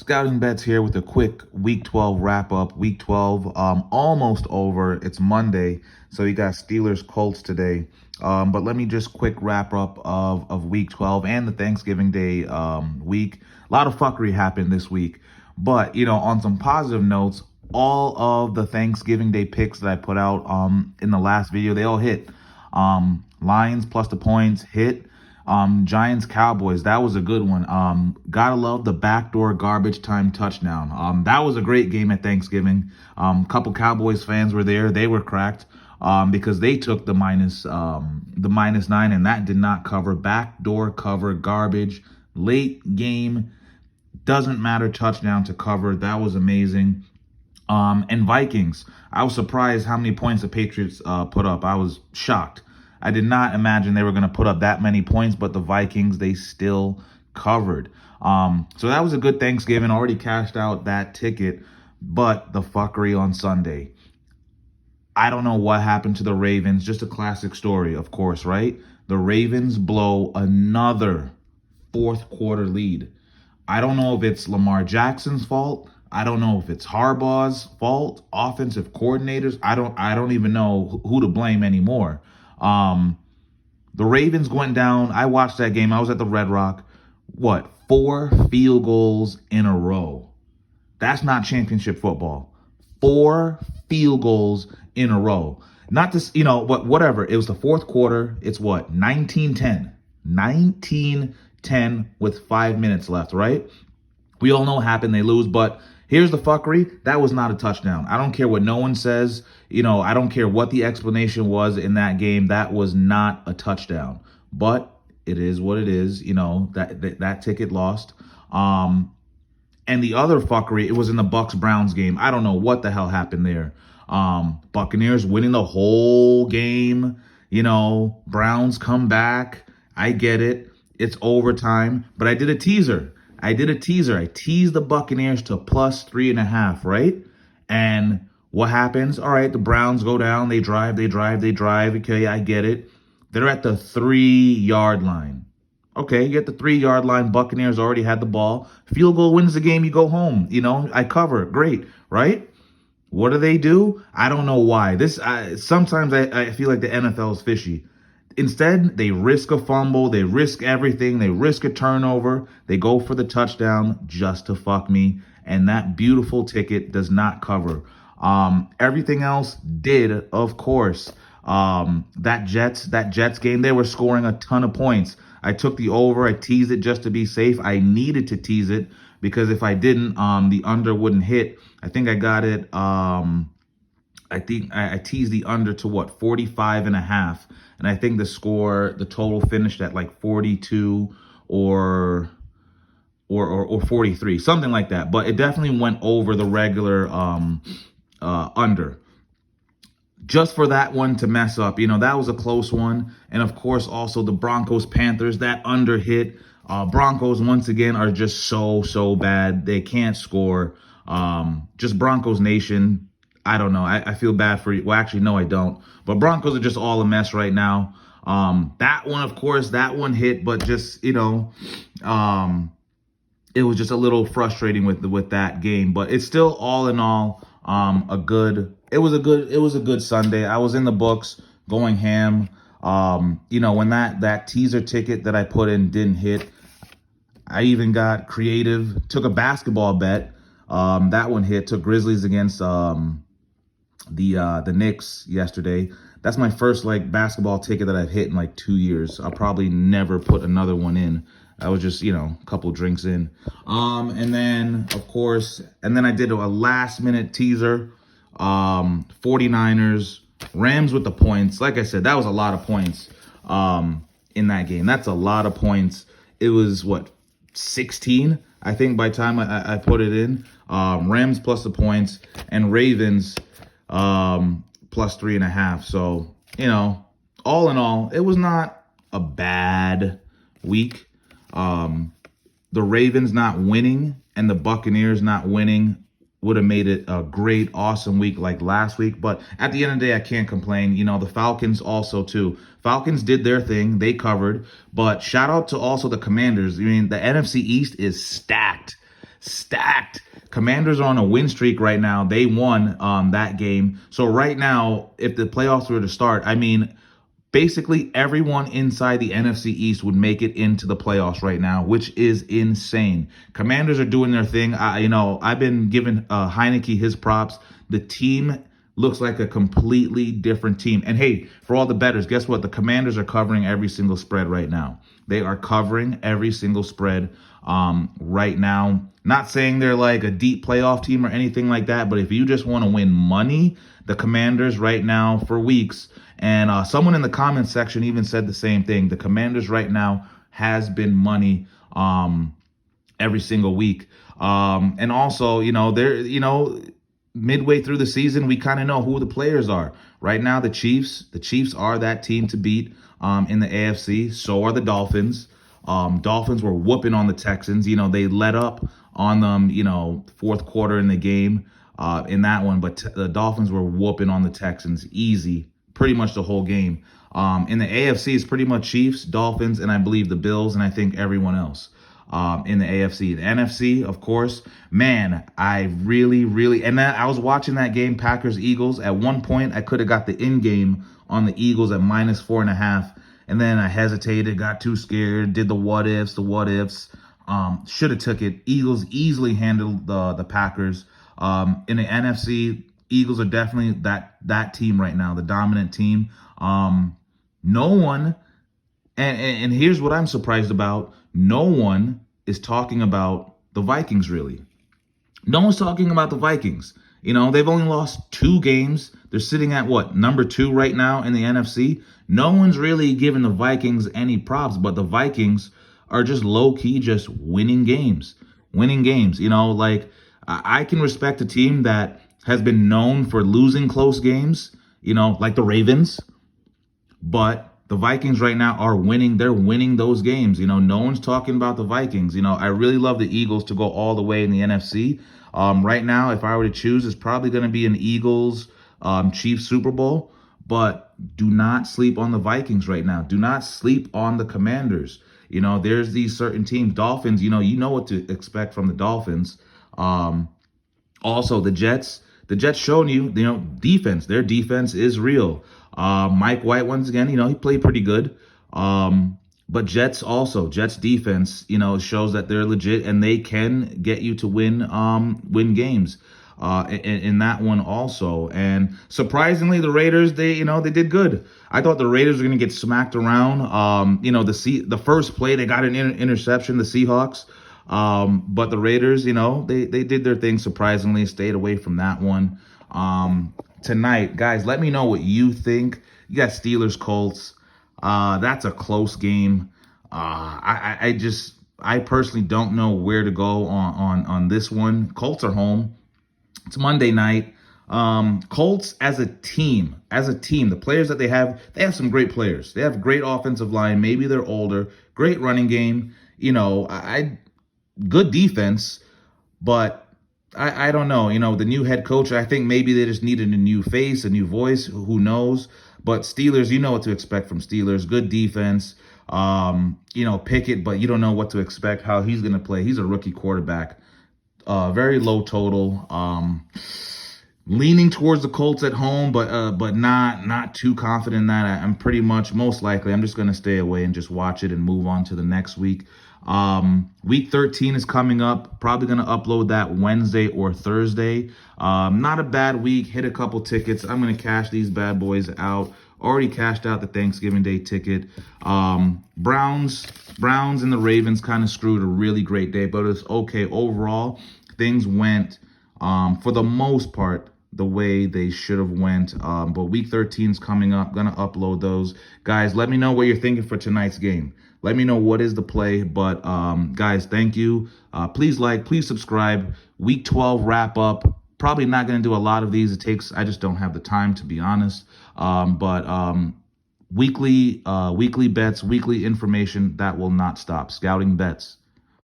Scouting Bets here with a quick Week 12 wrap-up. Week 12 almost over. It's Monday, so you got Steelers-Colts today. But let me just quick wrap-up of Week 12 and the Thanksgiving Day week. A lot of fuckery happened this week. But, on some positive notes, all of the Thanksgiving Day picks that I put out in the last video, they all hit. Lions plus the points hit. Giants Cowboys, that was a good one. Gotta love the backdoor garbage time touchdown. That was a great game at Thanksgiving. Couple Cowboys fans were there. They were cracked because they took the minus 9, and that did not cover. Backdoor cover, garbage, late game, doesn't matter, touchdown to cover. That was amazing. And Vikings, I was surprised how many points the Patriots put up. I was shocked. I did not imagine they were going to put up that many points, but the Vikings, they still covered. So that was a good Thanksgiving. Already cashed out that ticket, but the fuckery on Sunday. I don't know what happened to the Ravens. Just a classic story, of course, right? The Ravens blow another fourth quarter lead. I don't know if it's Lamar Jackson's fault. I don't know if it's Harbaugh's fault, offensive coordinators. I don't even know who to blame anymore. The Ravens went down. I watched that game. I was at the Red Rock. 4 field goals in a row. That's not championship football. 4 field goals in a row. Not this, but whatever. It was the fourth quarter. It's 19-10. 19-10 with 5 minutes left, right? We all know what happened. They lose, but here's the fuckery. That was not a touchdown. I don't care what no one says. I don't care what the explanation was in that game. That was not a touchdown. But it is what it is. That ticket lost. And the other fuckery, it was in the Bucks-Browns game. I don't know what the hell happened there. Buccaneers winning the whole game. Browns come back. I get it. It's overtime. But I did a teaser. I teased the Buccaneers to plus 3.5, right? And what happens? All right, the Browns go down. They drive. Okay, I get it. They're at the 3-yard line. Okay, you at the 3-yard line. Buccaneers already had the ball. Field goal wins the game. You go home. I cover. Great, right? What do? I don't know why. Sometimes I feel like the NFL is fishy. Instead, they risk a fumble, they risk everything, they risk a turnover, they go for the touchdown just to fuck me, and that beautiful ticket does not cover. Everything else did, of course. That Jets game, they were scoring a ton of points. I took the over, I teased it just to be safe. I needed to tease it because if I didn't, the under wouldn't hit. I think I got it, I think I teased the under to 45.5. And I think the total finished at 42 or 43, something like that. But it definitely went over the regular under. Just for that one to mess up, that was a close one. And of course, also the Broncos-Panthers, that under hit. Broncos, once again, are just so bad. They can't score. Just Broncos Nation. I don't know. I feel bad for you. Well, actually, no, I don't. But Broncos are just all a mess right now. That one, of course, that one hit, but just, it was just a little frustrating with that game. But it's still all in all it was a good Sunday. I was in the books going ham. When that teaser ticket that I put in didn't hit, I even got creative, took a basketball bet. That one hit, took Grizzlies against the Knicks yesterday. That's my first basketball ticket that I've hit in 2 years. I'll probably never put another one in. I was just, a couple drinks in. And then, of course, I did a last minute teaser. 49ers, Rams with the points. Like I said, that was a lot of points in that game. That's a lot of points. It was 16, I think, by the time I put it in. Rams plus the points, and Ravens plus 3.5. So, all in all, it was not a bad week. The Ravens not winning and the Buccaneers not winning would have made it a great, awesome week like last week. But at the end of the day, I can't complain. The Falcons also, too. Falcons did their thing. They covered. But shout out to also the Commanders. The NFC East is stacked. stacked. Commanders are on a win streak right now. They won that game. So right now, if the playoffs were to start, I mean, basically everyone inside the NFC East would make it into the playoffs right now, which is insane. Commanders are doing their thing. I've been giving Heineke his props. The team looks like a completely different team. And hey, for all the bettors, guess what? The Commanders are covering every single spread right now. They are covering every single spread right now. Not saying they're like a deep playoff team or anything like that, but if you just want to win money, the Commanders right now for weeks, and someone in the comments section even said the same thing. The Commanders right now has been money every single week. And also, midway through the season, we kind of know who the players are. Right now, the Chiefs are that team to beat in the AFC. So are the Dolphins. Dolphins were whooping on the Texans. They let up on them, fourth quarter in the game in that one. But the Dolphins were whooping on the Texans easy, pretty much the whole game. In the AFC, it's pretty much Chiefs, Dolphins, and I believe the Bills, and I think everyone else. In the AFC. The NFC, of course, man, I really, and then I was watching that game, Packers-Eagles. At one point, I could have got the in-game on the Eagles at -4.5, and then I hesitated, got too scared, did the what ifs. Should have took it. Eagles easily handled the Packers. In the NFC, Eagles are definitely that team right now, the dominant team. No one, and here's what I'm surprised about. No one is talking about the Vikings, really. No one's talking about the Vikings. They've only lost 2 games. They're sitting at number 2 right now in the NFC. No one's really giving the Vikings any props, but the Vikings are just low-key just winning games. I can respect a team that has been known for losing close games, like the Ravens, but the Vikings right now are winning. They're winning those games. No one's talking about the Vikings. I really love the Eagles to go all the way in the NFC. Right now, if I were to choose, it's probably going to be an Eagles Chiefs Super Bowl. But do not sleep on the Vikings right now. Do not sleep on the Commanders. There's these certain teams. Dolphins, you know what to expect from the Dolphins. Also, the Jets. The Jets showing you, defense. Their defense is real. Mike White, once again, he played pretty good. But Jets defense, shows that they're legit and they can get you to win games. In that one also. And surprisingly, the Raiders, they did good. I thought the Raiders were going to get smacked around. The first play, they got an interception, the Seahawks. But the Raiders, they did their thing surprisingly, stayed away from that one. Tonight, guys, let me know what you think. You got Steelers Colts. That's a close game. I personally don't know where to go on this one. Colts are home. It's Monday night. Colts as a team, the players that they have some great players. They have great offensive line. Maybe they're older. Great running game. Good defense, but I don't know. The new head coach, I think maybe they just needed a new face, a new voice. Who knows? But Steelers, you know what to expect from Steelers. Good defense. Pickett, but you don't know what to expect, how he's going to play. He's a rookie quarterback. Very low total. Leaning towards the Colts at home, but not too confident in that. I'm pretty much, most likely, I'm just going to stay away and just watch it and move on to the next week. Week 13 is coming up. Probably going to upload that Wednesday or Thursday. Not a bad week. Hit a couple tickets. I'm going to cash these bad boys out. Already cashed out the Thanksgiving Day ticket. Browns and the Ravens kind of screwed a really great day, but it's okay. Overall, things went, for the most part, the way they should have went. But week 13 is coming up. Going to upload those. Guys, let me know what you're thinking for tonight's game. Let me know what is the play. But, guys, thank you. Please like, please subscribe. Week 12 wrap up. Probably not going to do a lot of these. I just don't have the time, to be honest. But weekly bets, weekly information, that will not stop. Scouting Bets.